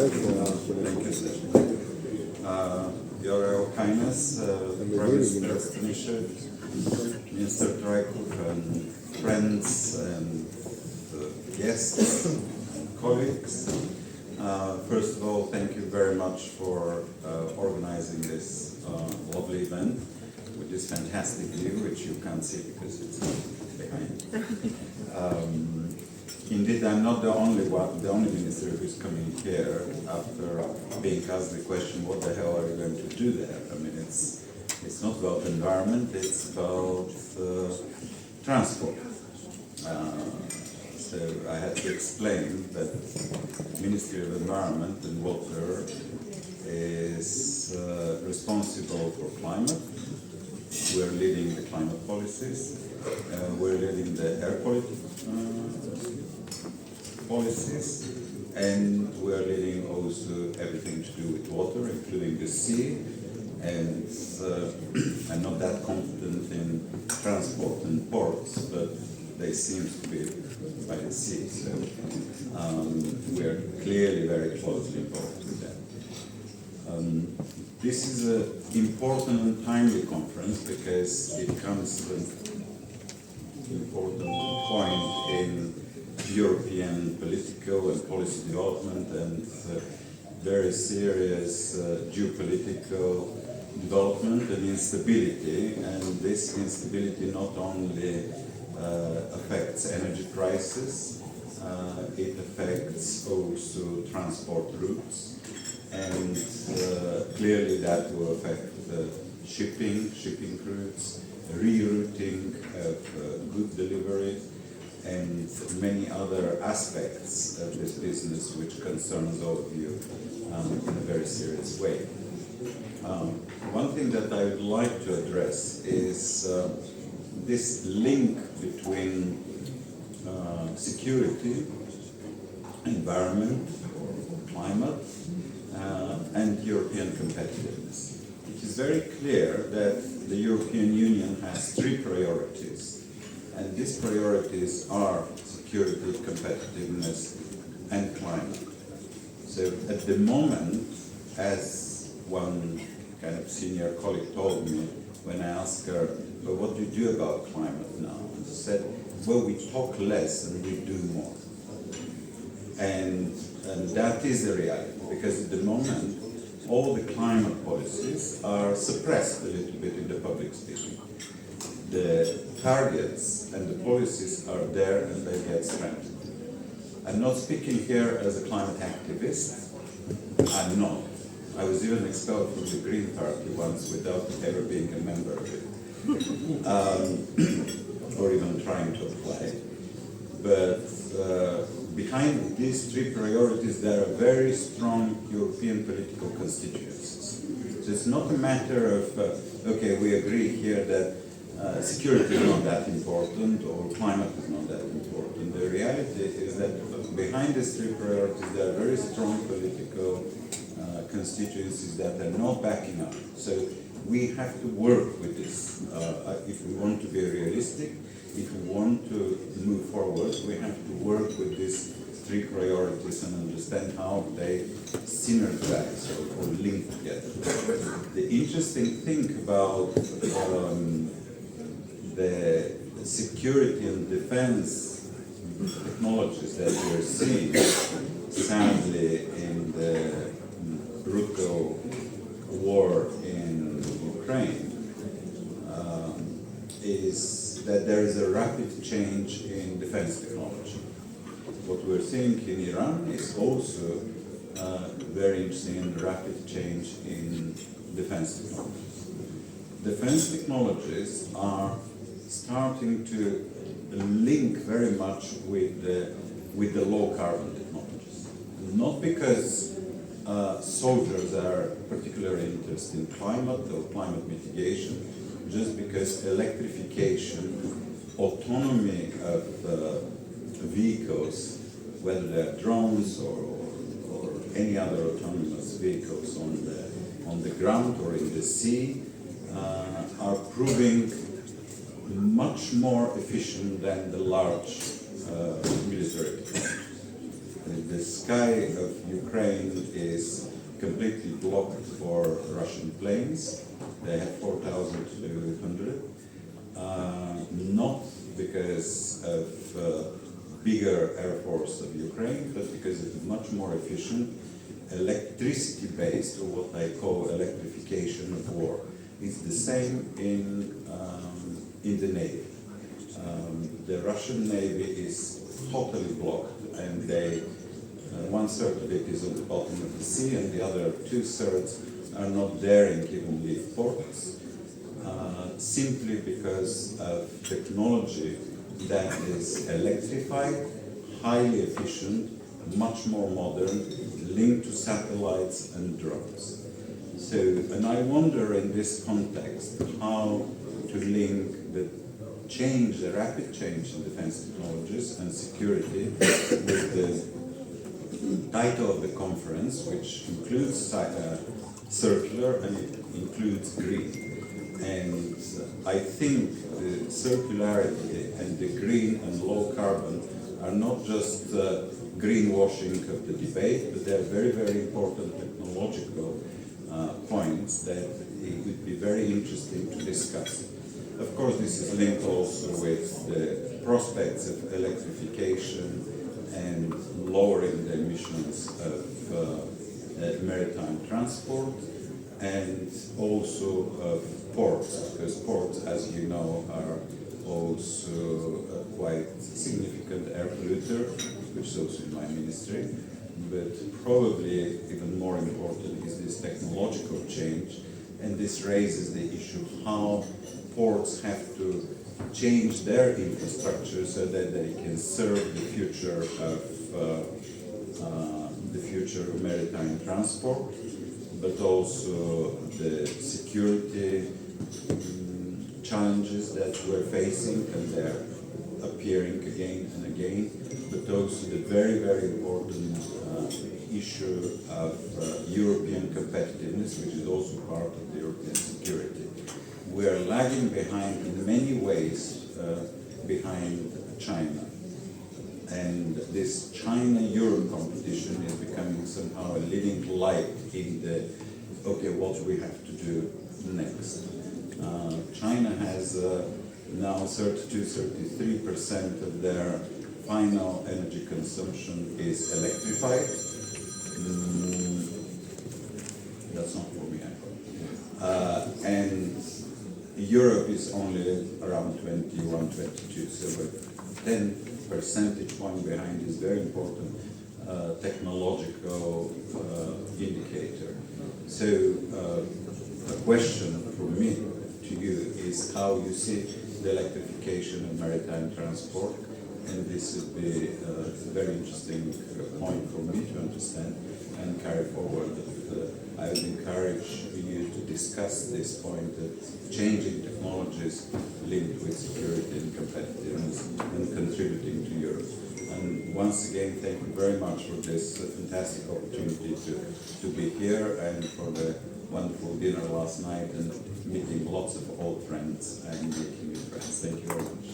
Thank you, sir. Your Royal Highness, Prime Minister Stanishev, Minister Trajkov, and friends and guests, colleagues. First of all, thank you very much for organizing this lovely event with this fantastic view, which you can't see because it's behind. Indeed, I'm not the only minister who's coming here after being asked the question, what the hell are you going to do there? I mean, it's not about the environment, it's about transport. So I had to explain that Ministry of Environment and Water is responsible for climate. We're leading the climate policies. We're leading the air quality policies, and we're leading also everything to do with water, including the sea. And I'm not that confident in transport and ports, but they seem to be by the sea. So we're clearly very closely involved with that. This is an important and timely conference because it comes at an important point in European political and policy development and very serious geopolitical development and instability. And this instability not only affects energy prices, it affects also transport routes, and clearly that will affect shipping routes, rerouting of good delivery, and many other aspects of this business which concerns all of you in a very serious way. One thing that I would like to address is this link between security, environment, or climate, and European competitiveness. It is very clear that the European Union has three priorities. And these priorities are security, competitiveness, and climate. So at the moment, as one kind of senior colleague told me when I asked her, well, what do you do about climate now? And she said, well, we talk less and we do more. And that is the reality, because at the moment, all the climate policies are suppressed a little bit in the public speaking. The targets and the policies are there and they get strengthened. I'm not speaking here as a climate activist. I'm not. I was even expelled from the Green Party once without ever being a member of it, or even trying to apply. But behind these three priorities, there are very strong European political constituencies. So it's not a matter of, okay, we agree here that security is not that important or climate is not that important. The reality is that behind these three priorities there are very strong political constituencies that are not backing up. So we have to work with this. If we want to be realistic, if we want to move forward, we have to work with these three priorities and understand how they synergize or link together. The interesting thing about the security and defense technologies that we are seeing, sadly, in the brutal war in Ukraine, is that there is a rapid change in defense technology. What we're seeing in Iran is also very interesting and rapid change in defense technologies. Defense technologies are starting to link very much with the low carbon technologies. Not because soldiers are particularly interested in climate or climate mitigation, just because electrification, autonomy of vehicles, whether they're drones or any other autonomous vehicles on the ground or in the sea, are proving much more efficient than the large military technologies. the sky of Ukraine is completely blocked for Russian planes. They have 4,200. Not because of bigger air force of Ukraine, but because of a much more efficient electricity-based, or what I call electrification of war. It's the same in the Navy. The Russian Navy is totally blocked, and they, one-third of it is on the bottom of the sea, and the other two-thirds are not daring even leave ports, simply because of technology that is electrified, highly efficient, much more modern, linked to satellites and drones. So, and I wonder in this context how to link the change, the rapid change in defense technologies and security with the title of the conference, which includes circular and it includes green. And I think the circularity and the green and low carbon are not just greenwashing of the debate, but they're very, very important technological points that it would be very interesting to discuss. Of course, this is linked also with the prospects of electrification and lowering the emissions of maritime transport, and also of ports, because ports, as you know, are also a quite significant air polluter, which is also in my ministry. But probably even more important is this technological change, and this raises the issue of how ports have to change their infrastructure so that they can serve the future of maritime transport, but also the security challenges that we're facing, and they're appearing again and again, but also the very, very important issue of European competitiveness, which is also part of the European security. We are lagging behind in many ways behind China. And this China-Europe competition is becoming somehow a living light in the, okay, what we have to do next. China has now 32-33% of their final energy consumption is electrified. That's not for me, I hope. And Europe is only around 21, 22, so we're 10 percentage point behind is very important technological indicator. So a question from me to you is how you see the electrification of maritime transport, and this would be a very interesting point for me to understand and carry forward. I would encourage you to discuss this point of changing technologies linked with security and competitiveness and contributing to Europe. And once again, thank you very much for this fantastic opportunity to be here, and for the wonderful dinner last night and meeting lots of old friends and making new friends. Thank you very much.